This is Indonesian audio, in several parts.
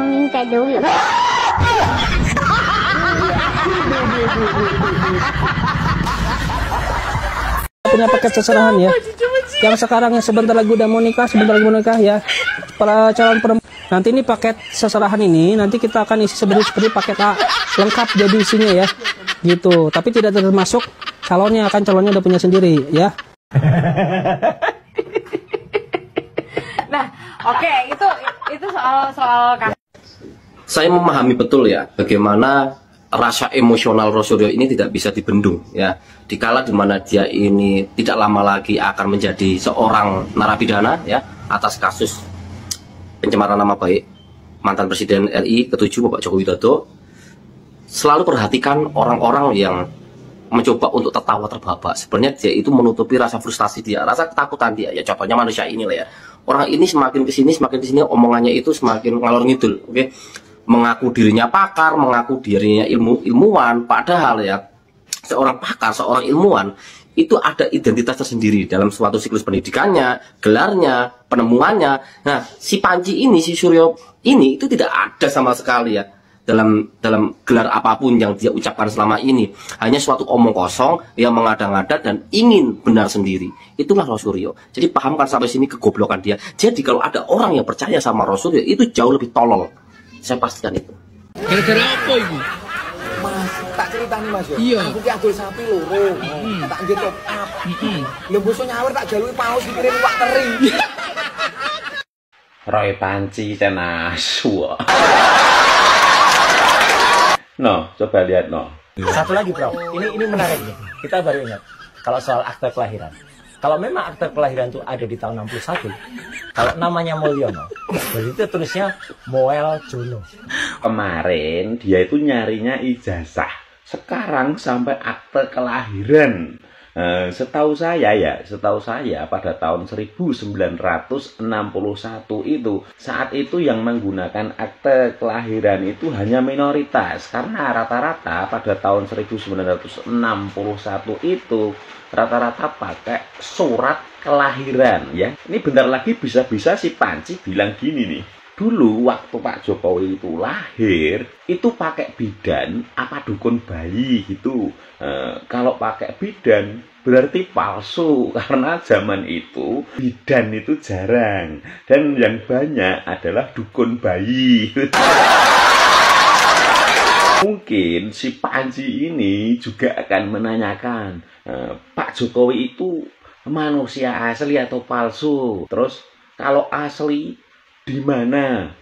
minta dulu. Punya paket seserahan ya. Yang sekarang yang sebentar lagi udah mau nikah, ya. Para calon perempuan. Nanti ini paket seserahan ini nanti kita akan isi seperti paket A, lengkap jadi isinya ya. Gitu. Tapi tidak termasuk calonnya, calonnya udah punya sendiri ya. Nah, oke, itu soal Saya memahami betul ya bagaimana rasa emosional Rosuryo ini tidak bisa dibendung ya. Dikala dimana dia ini tidak lama lagi akan menjadi seorang narapidana ya atas kasus pencemaran nama baik mantan Presiden RI ke-7 Bapak Joko Widodo. Selalu perhatikan orang-orang yang mencoba untuk tertawa terbahak. Sebenarnya dia itu menutupi rasa frustasi dia, rasa ketakutan dia. Ya contohnya manusia inilah ya. Orang ini semakin kesini omongannya itu semakin ngalor ngidul. Oke. Mengaku dirinya pakar, mengaku dirinya ilmuwan, padahal ya seorang pakar, seorang ilmuwan itu ada identitas tersendiri dalam suatu siklus pendidikannya, gelarnya, penemuannya. Nah, si Panji ini, si Suryo ini itu tidak ada sama sekali ya dalam gelar apapun yang dia ucapkan selama ini. Hanya suatu omong kosong yang mengada-ngada dan ingin benar sendiri. Itulah Rosuryo. Jadi pahamkan sampai sini kegoblokan dia. Jadi kalau ada orang yang percaya sama Rosuryo itu jauh lebih tolol. Saya pastikan itu. Gara-gara apa itu? Mas, tak ceritani Mas ya. Iya. Aku ki adol sapi loro. Tak nggih top up. Lembuso nyawer tak jaluki paus dikirim Pak Teri. Roy Panci tenasu. No, coba lihat no. Satu lagi bro, ini menarik nih. Kita baru ingat kalau soal akte kelahiran. Kalau memang akte kelahiran itu ada di tahun 61, kalau namanya Mulyono, berarti tulisnya Moel Jono. Kemarin dia itu nyarinya ijazah. Sekarang sampai akte kelahiran. Setahu saya pada tahun 1961 itu, saat itu yang menggunakan akte kelahiran itu hanya minoritas. Karena rata-rata pada tahun 1961 itu rata-rata pakai surat kelahiran ya. Ini bentar lagi bisa-bisa si Panci bilang gini nih. Dulu waktu Pak Jokowi itu lahir, itu pakai bidan apa dukun bayi gitu. Kalau pakai bidan berarti palsu, karena zaman itu bidan itu jarang. Dan yang banyak adalah dukun bayi. Mungkin si Panji ini juga akan menanyakan, Pak Jokowi itu manusia asli atau palsu? Terus kalau asli di mana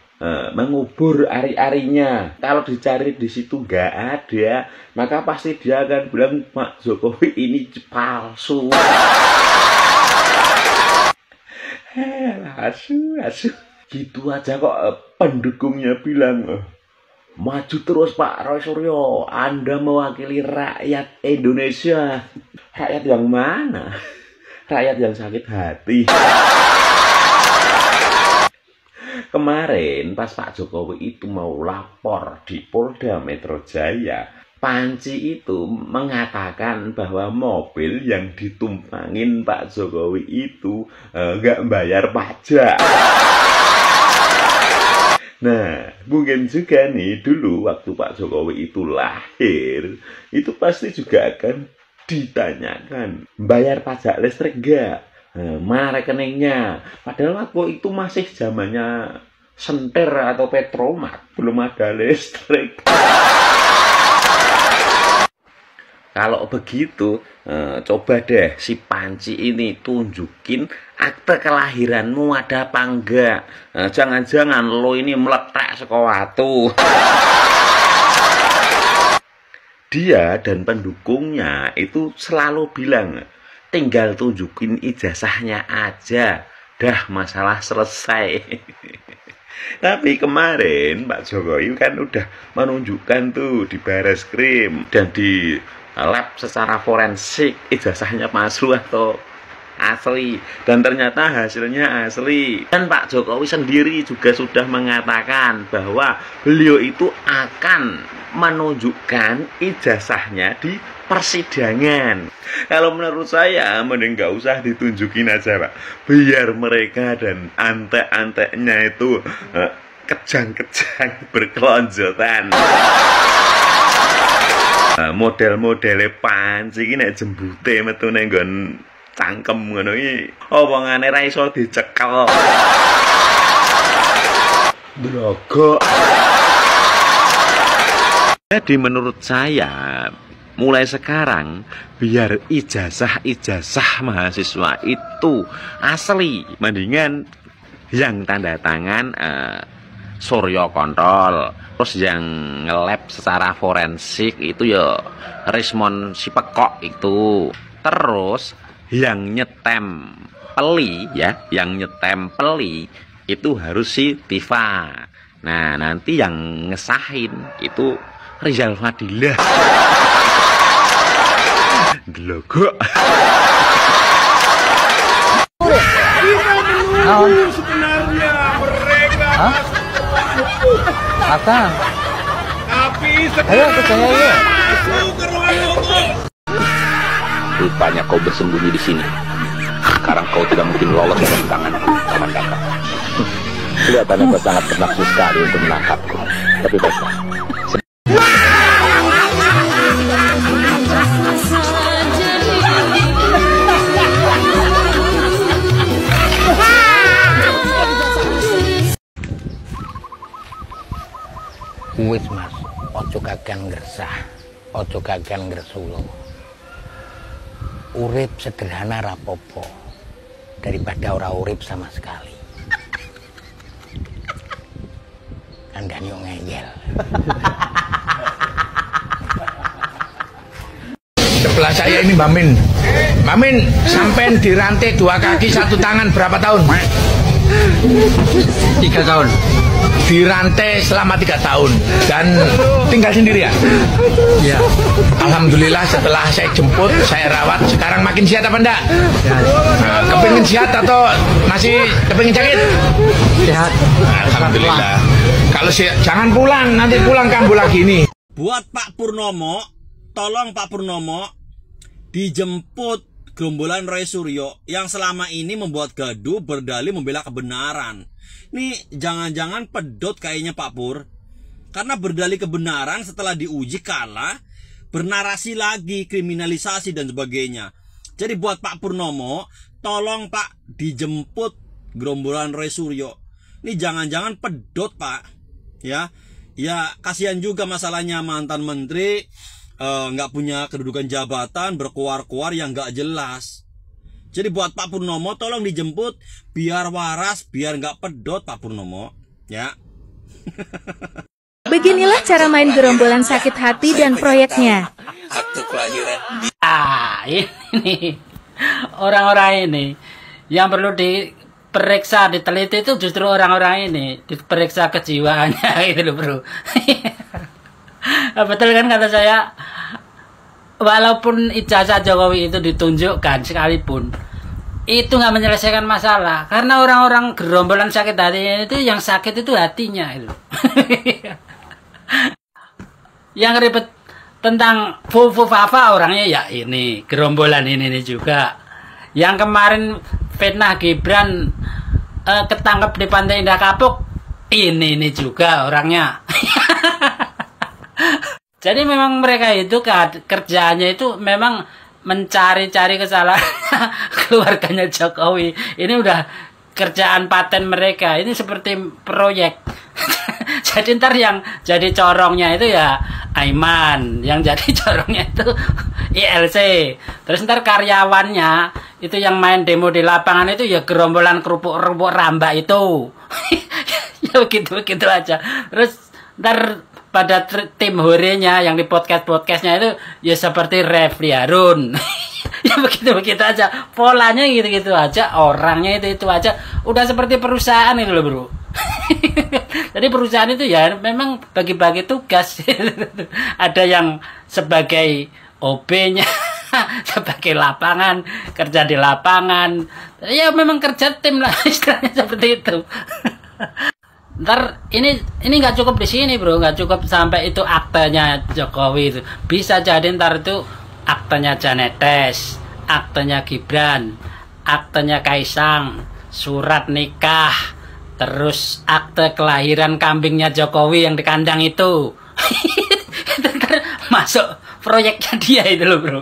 mengubur ari-arinya? Kalau dicari di situ nggak ada, maka pasti dia akan bilang Pak Jokowi ini palsu. Asu, gitu aja kok pendukungnya bilang maju terus Pak Rosuryo, Anda mewakili rakyat Indonesia. Rakyat yang mana? Rakyat yang sakit hati. Kemarin pas Pak Jokowi itu mau lapor di Polda Metro Jaya, Panci itu mengatakan bahwa mobil yang ditumpangin Pak Jokowi itu nggak bayar pajak. Nah, mungkin juga nih dulu waktu Pak Jokowi itu lahir, itu pasti juga akan ditanyakan, bayar pajak listrik nggak? Mana rekeningnya? Padahal waktu itu masih zamannya sentir atau petromak, belum ada listrik. Kalau begitu, coba deh si Panci ini tunjukin akte kelahiranmu ada apa enggak. Jangan-jangan lo ini meletak sekowatu. Dia dan pendukungnya itu selalu bilang, tinggal tunjukin ijazahnya aja, dah masalah selesai. Tapi kemarin Pak Jokowi kan udah menunjukkan tuh di Bareskrim dan di lab secara forensik ijazahnya palsu atau asli, dan ternyata hasilnya asli. Dan Pak Jokowi sendiri juga sudah mengatakan bahwa beliau itu akan menunjukkan ijazahnya di persidangan. Kalau menurut saya mending nggak usah ditunjukin aja Pak, biar mereka dan antek-anteknya itu kejang-kejang berkelonjotan. Model-modele panci iki nek jembute metune nggon cangkem ngono iki omongane ra iso dicekel. Blogok. Jadi menurut saya mulai sekarang biar ijazah mahasiswa itu asli, mendingan yang tanda tangan Suryo Kontrol, terus yang nge-lab secara forensik itu ya Rismon Sipekok itu, terus yang nyetempeli ya, yang nyetempeli itu harus si Tifa. Nah nanti yang ngesahin itu Rizal Fadilah. Glogok. Sebenarnya mereka Akang. tapi Ayo percaya ya. Rupanya kau bersembunyi di sini. Sekarang kau tidak mungkin lolos dari tanganku, Paman Kakak. Kelihatannya kau sangat bernafsu sekali untuk menangkapku. Tapi baiklah. Wis Mas, ojo kagan ngresah, ojo kagan ngresulo. Urip sederhana rapopo daripada ora urip sama sekali. Kandhane yo ngeyel. Sebelah saya ini Mbak Min. Mbak Min, sampean dirantai 2 kaki 1 tangan berapa tahun? 3 tahun. Dirantai selama 3 tahun dan tinggal sendiri ya? Iya. Alhamdulillah setelah saya jemput, saya rawat, sekarang makin sehat apa enggak? Nah, kepingin sehat atau masih kepingin sakit? Sehat. Alhamdulillah. Kalau jangan pulang, nanti pulang kambuh lagi nih. Buat Pak Purnomo, tolong Pak Purnomo dijemput gerombolan Roy Suryo yang selama ini membuat gaduh berdalih membela kebenaran. Nih jangan-jangan pedot kayaknya Pak Pur. Karena berdalih kebenaran setelah diuji kalah, bernarasi lagi, kriminalisasi dan sebagainya. Jadi buat Pak Purnomo, tolong Pak dijemput gerombolan Roy Suryo. Nih jangan-jangan pedot Pak. Ya kasihan juga masalahnya mantan menteri, nggak punya kedudukan jabatan, berkuar-kuar yang nggak jelas. Jadi buat Pak Purnomo tolong dijemput biar waras, biar nggak pedot Pak Purnomo, ya. Beginilah cara main gerombolan sakit hati dan proyeknya. Ini orang-orang ini yang perlu diperiksa, diteliti itu justru orang-orang ini, diperiksa kejiwaannya gitu loh bro. Betul kan kata saya, walaupun ijazah Jokowi itu ditunjukkan sekalipun, itu nggak menyelesaikan masalah, karena orang-orang gerombolan sakit hati itu yang sakit itu hatinya itu. Yang ribet tentang Fafa orangnya ya ini gerombolan ini juga. Yang kemarin fitnah Gibran ketangkep di Pantai Indah Kapuk, ini juga orangnya. Jadi memang mereka itu kerjaannya itu memang mencari-cari kesalahan keluarganya Jokowi. Ini udah kerjaan paten mereka. Ini seperti proyek. Jadi ntar yang jadi corongnya itu ya Aiman, yang jadi corongnya itu ILC. Terus ntar karyawannya itu yang main demo di lapangan itu ya gerombolan kerupuk-kerupuk Ramba itu. Ya begitu aja. Terus ntar pada tim horenya yang di podcastnya itu ya seperti Refli Harun. Ya begitu aja, polanya gitu aja, orangnya itu aja, udah seperti perusahaan itu loh bro. Jadi perusahaan itu ya memang bagi-bagi tugas. Ada yang sebagai OB-nya, sebagai lapangan, kerja di lapangan, ya memang kerja tim lah, istilahnya seperti itu. Ntar ini nggak cukup di sini bro, nggak cukup sampai itu aktenya Jokowi itu, bisa jadi ntar itu aktenya Janetes, aktenya Gibran, aktenya Kaisang, surat nikah, terus akte kelahiran kambingnya Jokowi yang di kandang itu. Itu kan masuk proyeknya dia itu loh bro.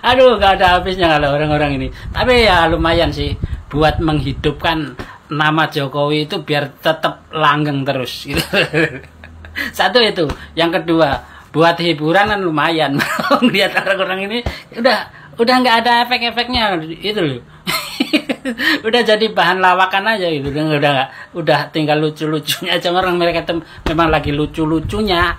Aduh, gak ada habisnya kalau orang-orang ini. Tapi ya lumayan sih buat menghidupkan nama Jokowi itu biar tetap langgeng terus gitu. Satu itu. Yang kedua, buat hiburan kan lumayan. Lihat orang-orang ini udah nggak ada efek-efeknya itu loh. Udah jadi bahan lawakan aja gitu. Udah tinggal lucu-lucunya aja, orang mereka memang lagi lucu-lucunya.